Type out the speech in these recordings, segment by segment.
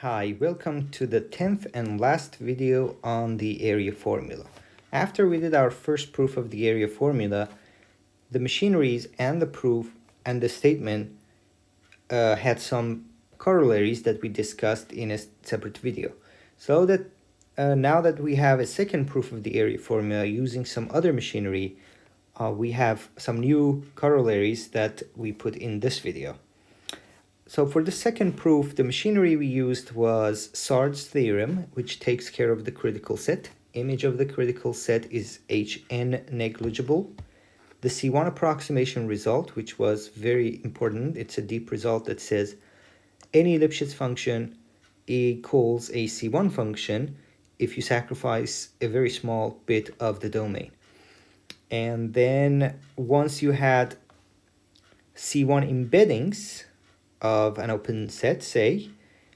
Hi, welcome to the 10th and last video on the area formula. After we did our first proof of the area formula, the machineries and the proof and the statement had some corollaries that we discussed in a separate video. So that now that we have a second proof of the area formula using some other machinery, we have some new corollaries that we put in this video. So for the second proof, the machinery we used was Sard's theorem, which takes care of the critical set. Image of the critical set is Hn negligible. The C1 approximation result, which was very important, it's a deep result that says any Lipschitz function equals a C1 function if you sacrifice a very small bit of the domain. And then once you had C1 embeddings of an open set, say,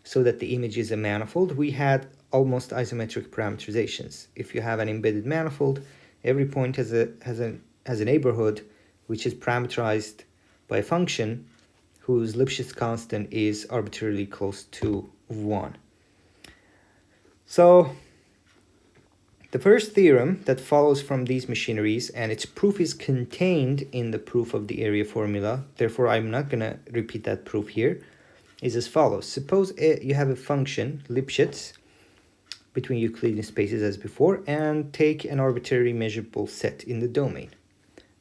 so that the image is a manifold, we had almost isometric parameterizations. If you have an embedded manifold, every point has a neighborhood which is parameterized by a function whose Lipschitz constant is arbitrarily close to 1. So the first theorem that follows from these machineries, and its proof is contained in the proof of the area formula, therefore I'm not going to repeat that proof here, is as follows. Suppose you have a function, Lipschitz, between Euclidean spaces as before, and take an arbitrary measurable set in the domain.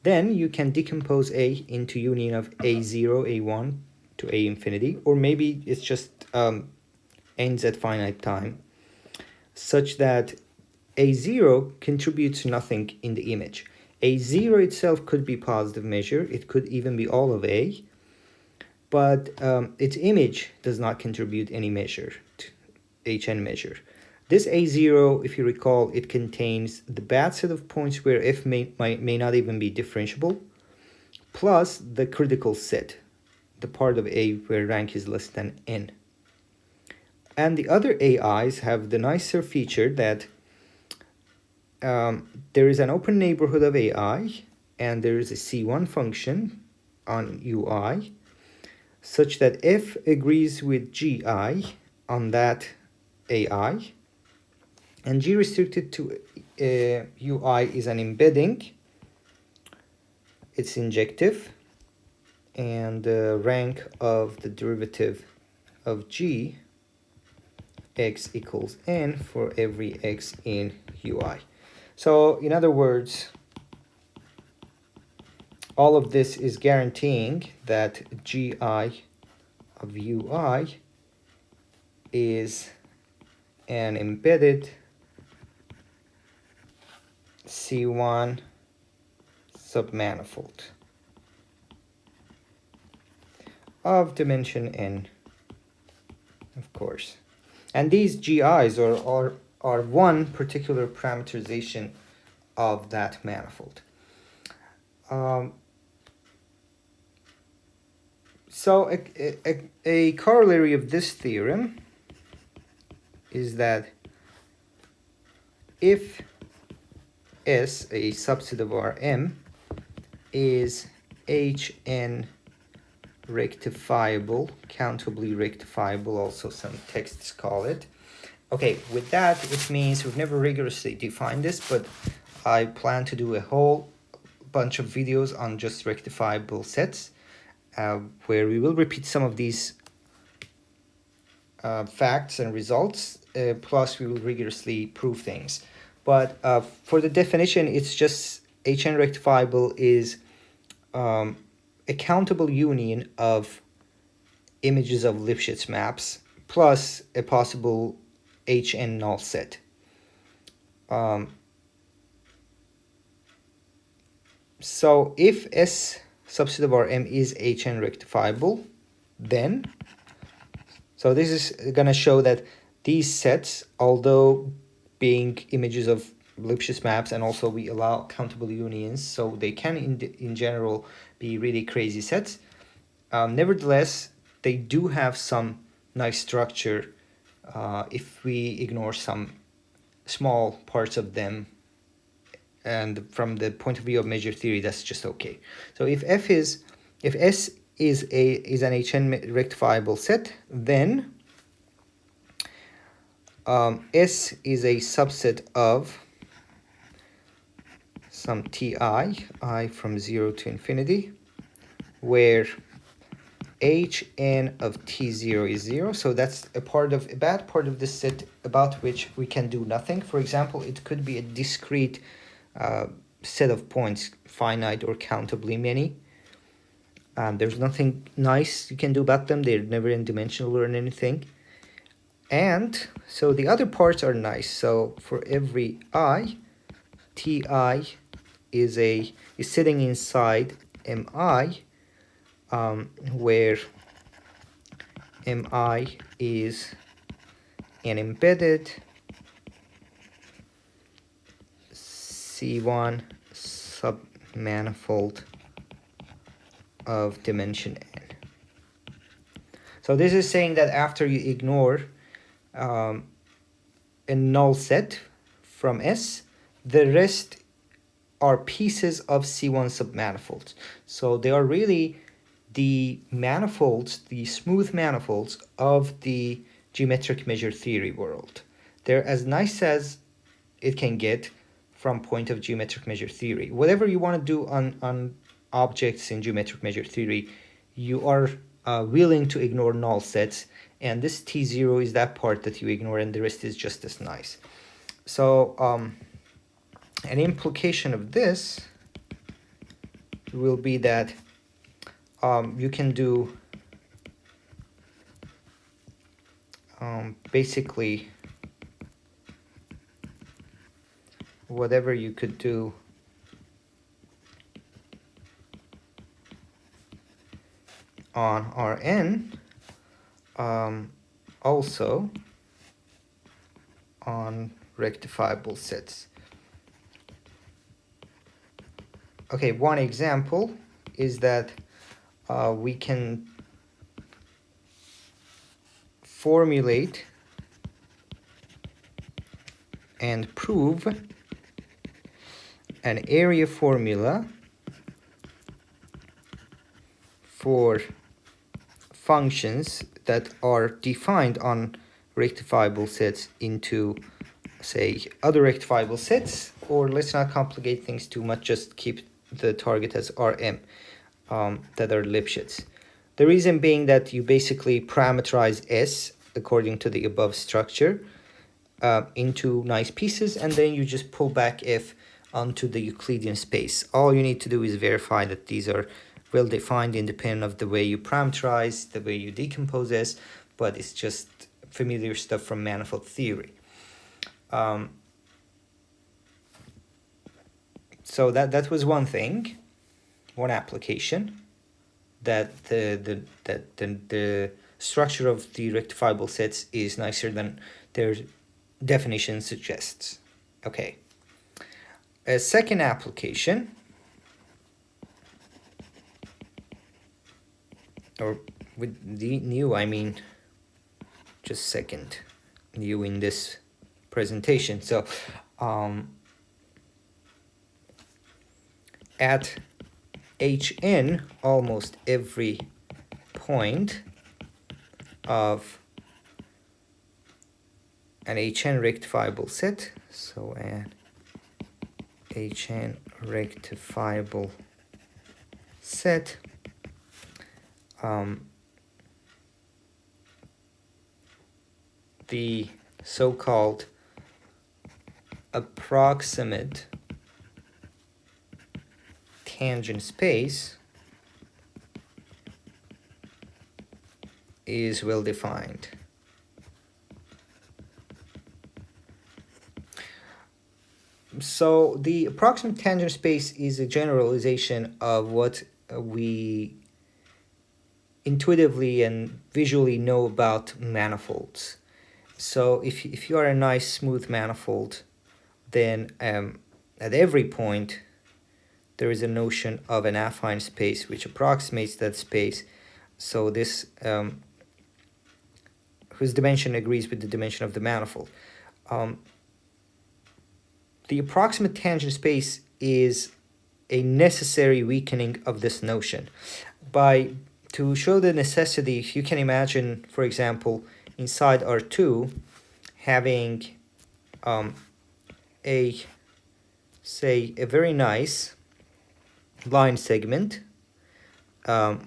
Then you can decompose A into union of A0, A1 to A infinity, or maybe it's just ends at finite time, such that A0 contributes nothing in the image. A0 itself could be positive measure. It could even be all of A. But its image does not contribute any measure, Hn measure. This A0, if you recall, it contains the bad set of points where f may not even be differentiable, plus the critical set, the part of A where rank is less than n. And the other AIs have the nicer feature that there is an open neighborhood of AI, and there is a C1 function on UI, such that f agrees with gi on that AI, and g restricted to UI is an embedding. It's injective, and the rank of the derivative of g x equals n for every x in UI. So in other words, all of this is guaranteeing that gi of UI is an embedded C1 submanifold of dimension n, of course. And these GIs are one particular parameterization of that manifold. So a corollary of this theorem is that if S, a subset of Rm, is Hn rectifiable, countably rectifiable, also some texts call it. Okay, with that, it means we've never rigorously defined this, but I plan to do a whole bunch of videos on just rectifiable sets, where we will repeat some of these facts and results, plus we will rigorously prove things. But for the definition, it's just Hn rectifiable is a countable union of images of Lipschitz maps plus a possible Hn null set. So if S subset of Rm is Hn rectifiable, then, so this is going to show that these sets, although being images of Lipschitz maps, and also we allow countable unions, so they can in general be really crazy sets, nevertheless they do have some nice structure if we ignore some small parts of them, and from the point of view of measure theory, that's just okay. So if S is an Hn rectifiable set, then S is a subset of some ti, I from 0 to infinity, where hn of t0 is 0. So that's a bad part of this set about which we can do nothing. For example, it could be a discrete set of points, finite or countably many. There's nothing nice you can do about them. They're never n-dimensional or anything. And so the other parts are nice. So for every I, ti is sitting inside mi, where mi is an embedded C1 submanifold of dimension n. So this is saying that after you ignore a null set from S, the rest are pieces of C1 submanifolds. So they are really the manifolds, the smooth manifolds of the geometric measure theory world. They're as nice as it can get from point of geometric measure theory. Whatever you want to do on objects in geometric measure theory, you are willing to ignore null sets, and this T0 is that part that you ignore, and the rest is just as nice. So an implication of this will be that you can do basically whatever you could do on Rn, also on rectifiable sets. Okay, one example is that we can formulate and prove an area formula for functions that are defined on rectifiable sets into, say, other rectifiable sets, or let's not complicate things too much, just keep the target as Rm, that are Lipschitz. The reason being that you basically parameterize S according to the above structure into nice pieces, and then you just pull back F onto the Euclidean space. All you need to do is verify that these are well defined independent of the way you parameterize, the way you decompose S, but it's just familiar stuff from manifold theory. So that was one thing, one application, that the structure of the rectifiable sets is nicer than their definition suggests. Okay. A second application, or with the new, I mean just second new in this presentation. So at Hn, almost every point of an Hn rectifiable set, so an Hn rectifiable set, the so-called approximate tangent space is well defined. So the approximate tangent space is a generalization of what we intuitively and visually know about manifolds. So if you are a nice smooth manifold, then at every point there is a notion of an affine space which approximates that space. So this whose dimension agrees with the dimension of the manifold. The approximate tangent space is a necessary weakening of this notion. To show the necessity, if you can imagine, for example, inside R2, having say a very nice line segment. I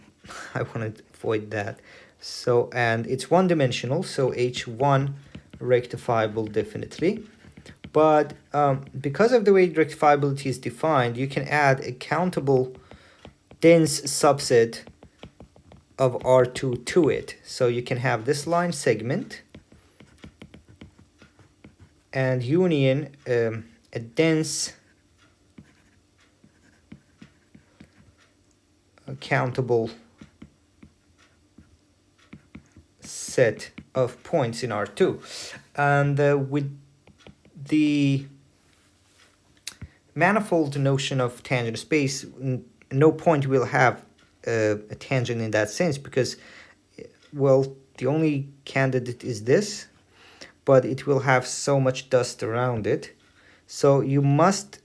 want to avoid that. So, and it's one-dimensional, so H1 rectifiable definitely. But because of the way rectifiability is defined, you can add a countable dense subset of R2 to it. So you can have this line segment and union a dense countable set of points in R2. And with the manifold notion of tangent space, no point will have a tangent in that sense because, well, the only candidate is this, but it will have so much dust around it. So you must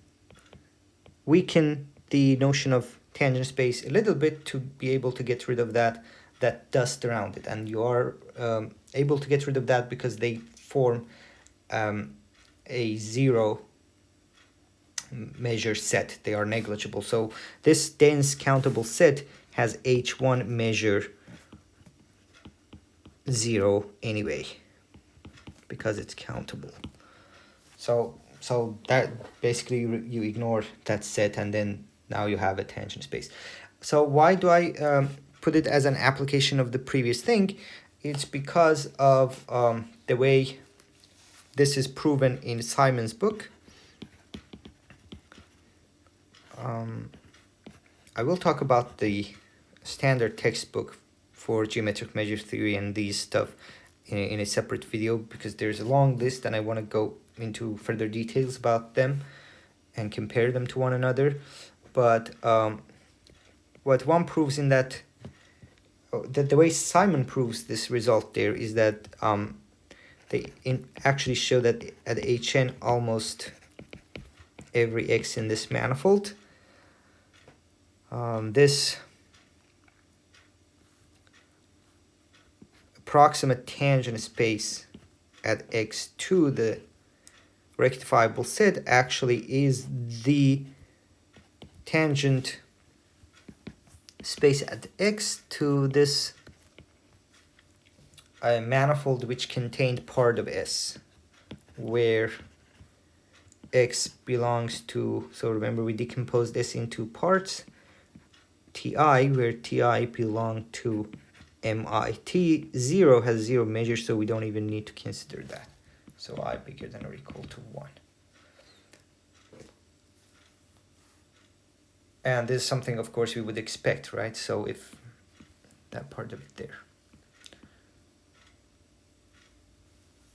weaken the notion of tangent space a little bit to be able to get rid of that dust around it. And you are able to get rid of that because they form a zero measure set. They are negligible. So this dense countable set has H1 measure 0 anyway because it's countable. So that basically you ignore that set and then now you have a tangent space. So why do I put it as an application of the previous thing? It's because of the way this is proven in Simon's book. I will talk about the standard textbook for geometric measure theory and these stuff in a separate video because there's a long list and I want to go into further details about them and compare them to one another. But what one proves in that the way Simon proves this result there is that they actually show that at Hn almost every x in this manifold, this approximate tangent space at x2, the rectifiable set, actually is the tangent space at x to this manifold which contained part of S, where x belongs to, so remember we decomposed S into parts, Ti, where Ti belonged to Mi. T0 has 0 measure, so we don't even need to consider that. So I bigger than or equal to 1. And this is something, of course, we would expect, right? So if that part of it there.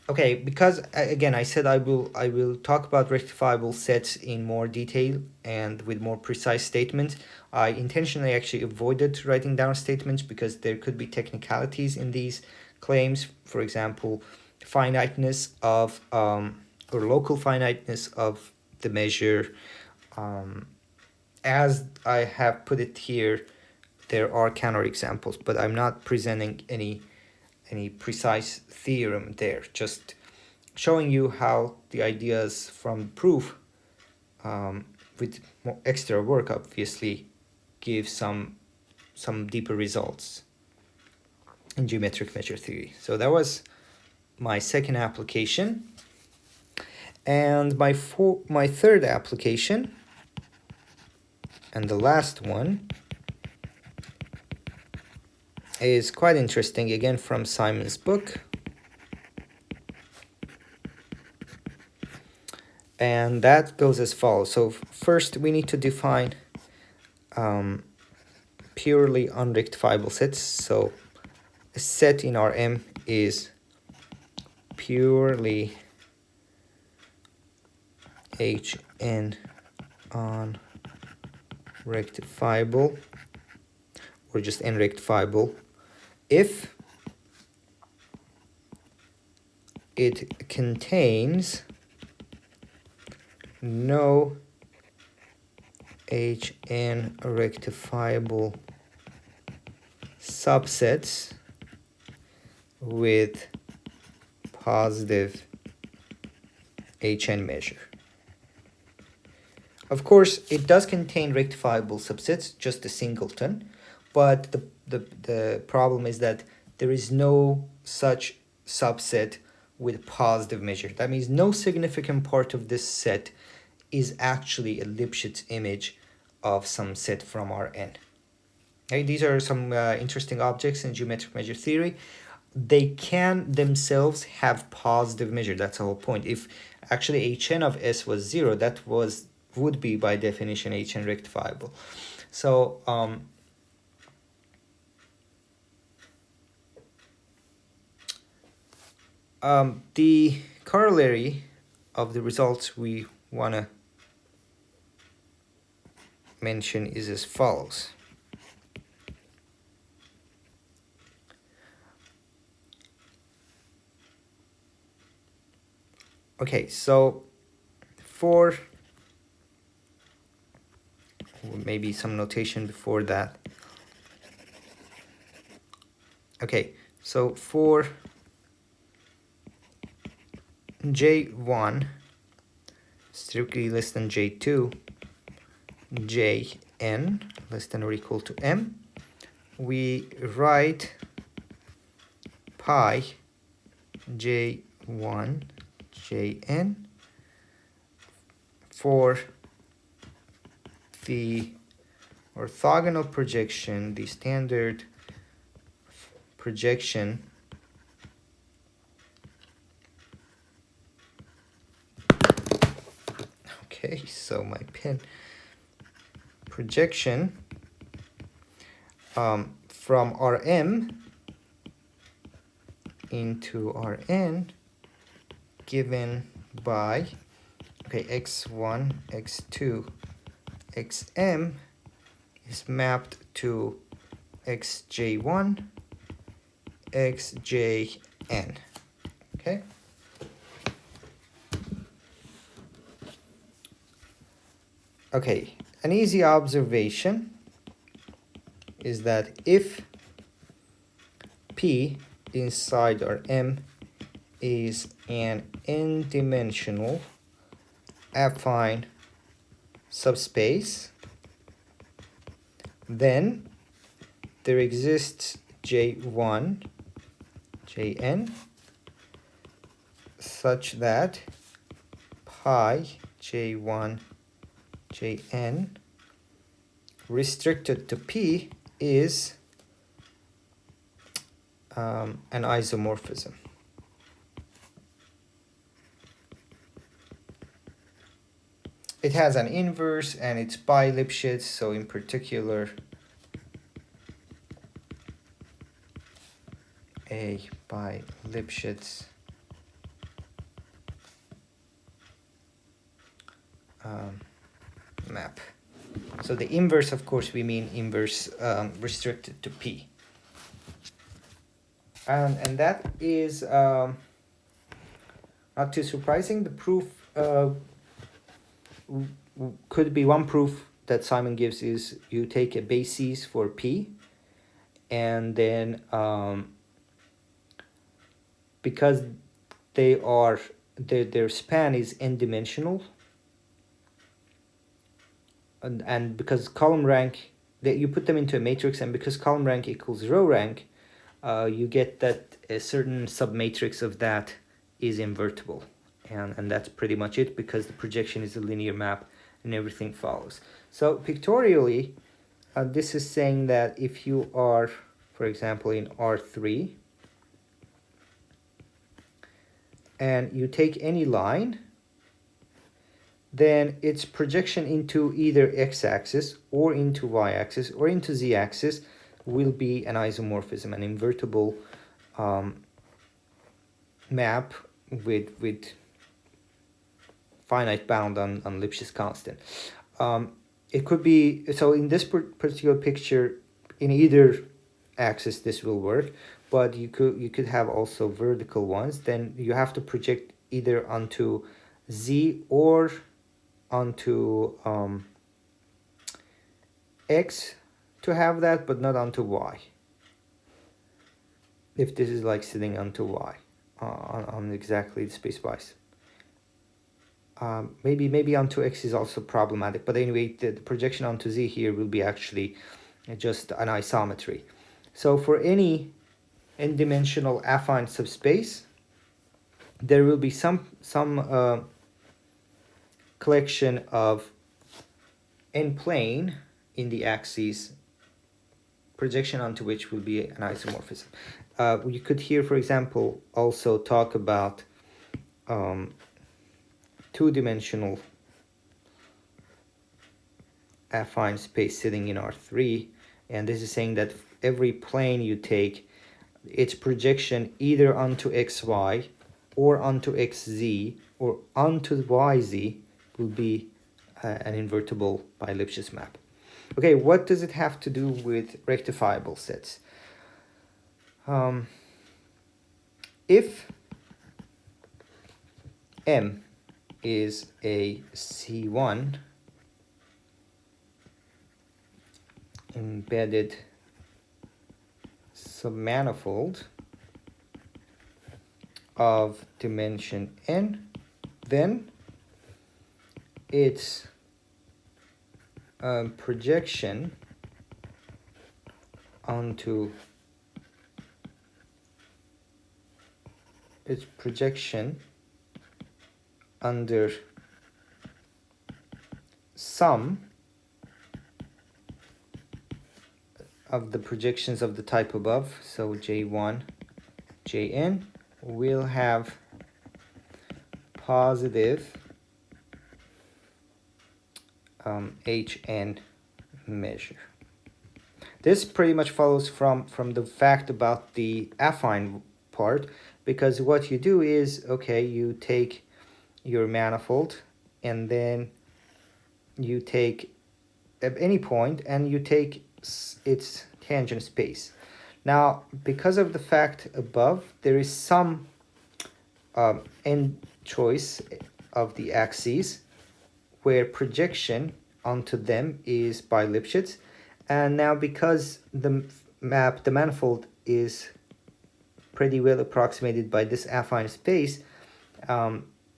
Okay, because again, I said I will talk about rectifiable sets in more detail and with more precise statements. I intentionally actually avoided writing down statements because there could be technicalities in these claims. For example, finiteness of or local finiteness of the measure. As I have put it here, there are counterexamples, but I'm not presenting any precise theorem there, just showing you how the ideas from proof with more extra work obviously give some deeper results in geometric measure theory. So that was my second application, and my third application and the last one is quite interesting, again from Simon's book. And that goes as follows. So first we need to define purely unrectifiable sets. So a set in Rm is purely Hn unrectifiable or just unrectifiable if it contains no Hn rectifiable subsets with positive Hn measure. Of course, it does contain rectifiable subsets, just a singleton, but the problem is that there is no such subset with positive measure. That means no significant part of this set is actually a Lipschitz image of some set from Rn. Okay, these are some interesting objects in geometric measure theory. They can themselves have positive measure. That's the whole point. If actually Hn of S was 0, that would be by definition Hn rectifiable. So the corollary of the results we want to mention is as follows. Okay, so for maybe some notation before that. Okay, so for J1 strictly less than J2, Jn less than or equal to m, we write pi J1 Jn for the orthogonal projection, the standard projection okay, so my pen projection from Rm into Rn given by x1, x2, xm is mapped to xj1, xjn. Okay. Okay, an easy observation is that if P inside Rm is an n-dimensional affine subspace, then there exists J1, Jn such that pi J1, Jn restricted to P is an isomorphism. It has an inverse and it's by Lipschitz, so in particular a by Lipschitz map. So the inverse, of course, we mean inverse restricted to P. And that is not too surprising. The proof could be one proof that Simon gives is you take a basis for P, and then because they are their span is n-dimensional, and because column rank, that you put them into a matrix, and because column rank equals row rank, you get that a certain submatrix of that is invertible, and that's pretty much it, because the projection is a linear map and everything follows. So pictorially, this is saying that if you are, for example, in R3, and you take any line, then its projection into either x-axis or into y-axis or into z-axis will be an isomorphism, an invertible map with finite bound on Lipschitz constant. It could be, so in this particular picture, in either axis this will work, but you could have also vertical ones. Then you have to project either onto z or onto x to have that, but not onto y. If this is like sitting onto y on exactly the space-wise. maybe onto X is also problematic, but anyway, the projection onto Z here will be actually just an isometry. So for any n-dimensional affine subspace, there will be some collection of n-plane in the axis, projection onto which will be an isomorphism. You could here, for example, also talk about two-dimensional affine space sitting in R3, and this is saying that every plane you take, its projection either onto xy or onto xz or onto yz will be an invertible by Lipschitz map. Okay, what does it have to do with rectifiable sets? If M is a C1 embedded submanifold of dimension n, then its projection onto its projection under some of the projections of the type above, so J1, Jn, will have positive Hn measure. This pretty much follows from the fact about the affine part, because what you do is, okay, you take your manifold and then you take at any point and you take its tangent space. Now, because of the fact above, there is some n choice of the axes where projection onto them is by Lipschitz, and now because the manifold is pretty well approximated by this affine space,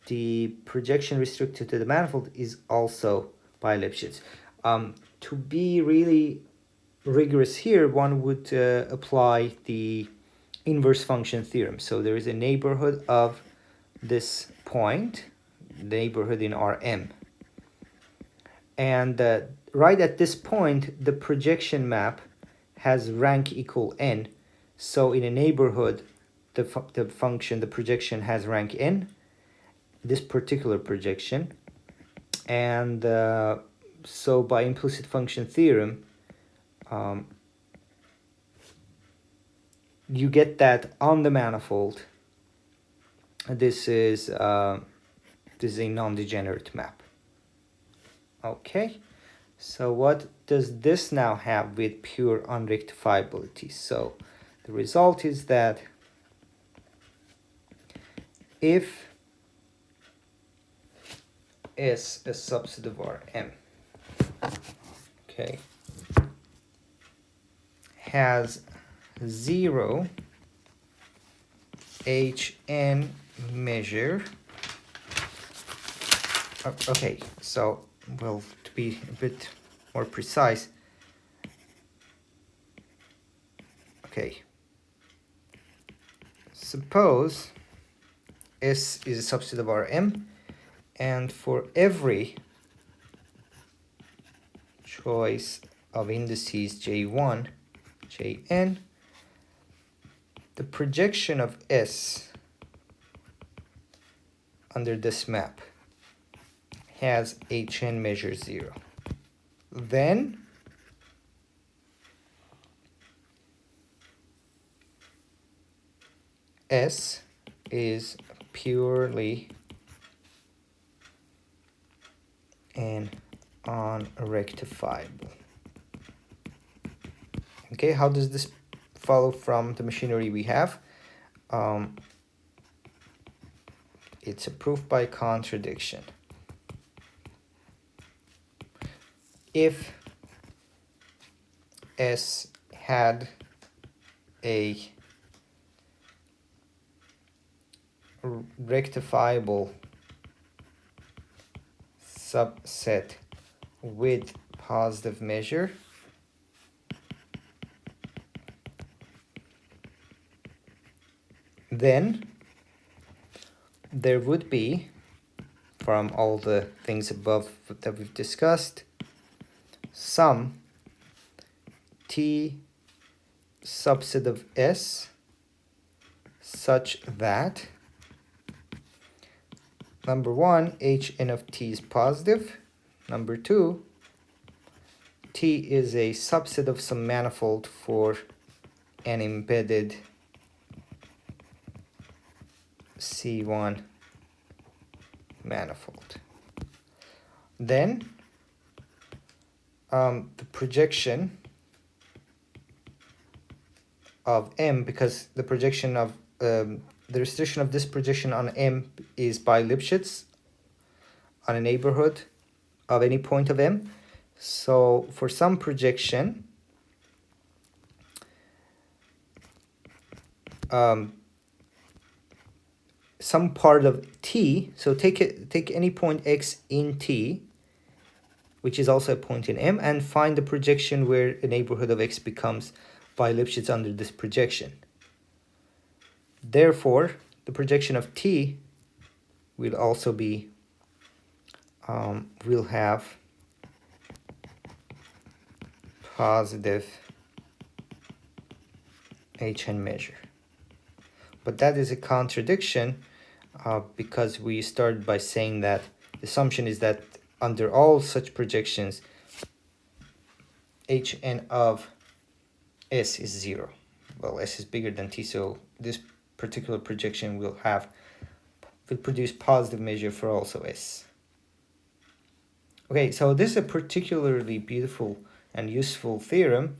the projection restricted to the manifold is also by Lipschitz. To be really rigorous here, one would apply the inverse function theorem. So there is a neighborhood of this point, the neighborhood in Rm. And right at this point, the projection map has rank equal n. So in a neighborhood, the function, the projection has rank n, this particular projection. And so by implicit function theorem, you get that on the manifold, this is a non-degenerate map. Okay, so what does this now have with pure unrectifiability? So the result is that if S a subset of Rm, okay, has 0 Hn measure. Okay, so, well, to be a bit more precise, okay, suppose S is a subset of Rm, and for every choice of indices J1, Jn, the projection of S under this map has Hn measure 0. Then S is purely and unrectifiable. Okay, how does this follow from the machinery we have? It's a proof by contradiction. If S had a rectifiable subset with positive measure, then there would be, from all the things above that we've discussed, some T subset of S such that number one, Hn of T is positive. Number two, T is a subset of some manifold for an embedded C1 manifold. Then the projection of M, because the projection of the restriction of this projection on M is by Lipschitz on a neighborhood of any point of M. So for some projection, some part of T, so take any point X in T, which is also a point in M, and find the projection where a neighborhood of X becomes by Lipschitz under this projection. Therefore, the projection of T will also be, will have positive Hn measure. But that is a contradiction because we started by saying that the assumption is that under all such projections, Hn of S is 0. Well, S is bigger than T, so this particular projection will produce positive measure for also S. Okay, so this is a particularly beautiful and useful theorem.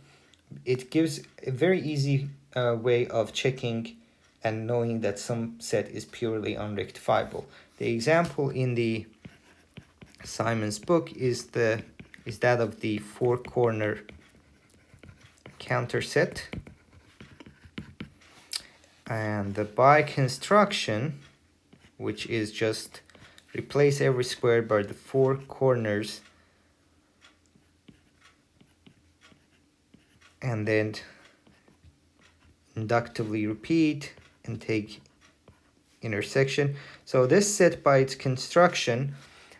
It gives a very easy way of checking and knowing that some set is purely unrectifiable. The example in the Simon's book is that of the four-corner Cantor set. And the by construction, which is just replace every square by the four corners and then inductively repeat and take intersection. So this set by its construction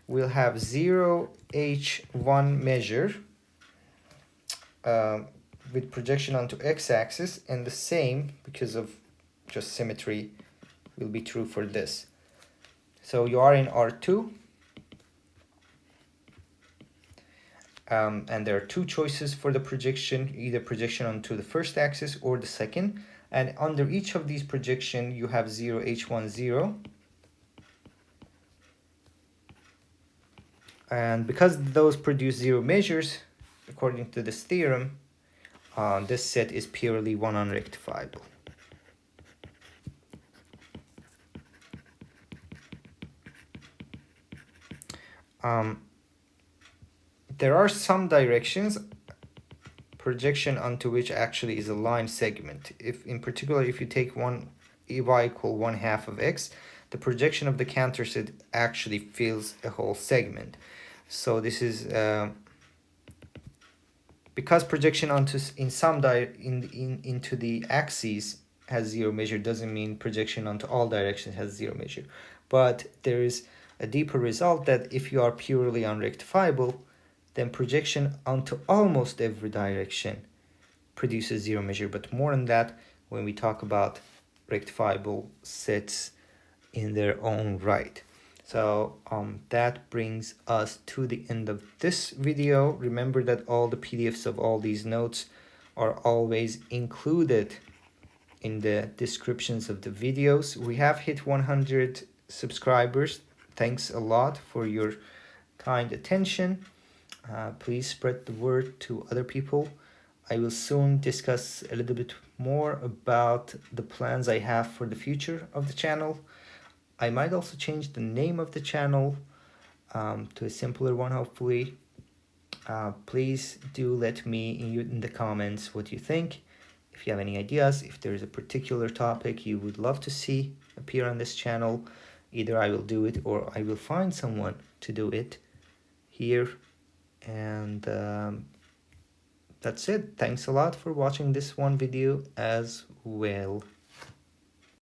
will have 0 H1 measure with projection onto x-axis, and the same, because of just symmetry, will be true for this. So you are in R2, and there are two choices for the projection, either projection onto the first axis or the second, and under each of these projections you have 0 H1 0. And because those produce 0 measures, according to this theorem, this set is purely one unrectifiable. There are some directions, projection onto which actually is a line segment. If in particular, if you take y equal 1/2 of x, the projection of the Cantor set actually fills a whole segment. So this is because projection onto into the axes has 0 measure doesn't mean projection onto all directions has 0 measure. But there is a deeper result that if you are purely unrectifiable, then projection onto almost every direction produces 0 measure. But more on that when we talk about rectifiable sets in their own right. So that brings us to the end of this video. Remember that all the PDFs of all these notes are always included in the descriptions of the videos. We have hit 100 subscribers. Thanks a lot for your kind attention. Please spread the word to other people. I will soon discuss a little bit more about the plans I have for the future of the channel. I might also change the name of the channel to a simpler one, hopefully. Please do let me in the comments what you think. If you have any ideas, if there is a particular topic you would love to see appear on this channel, either I will do it or I will find someone to do it. here. And that's it. Thanks a lot for watching this one video as well.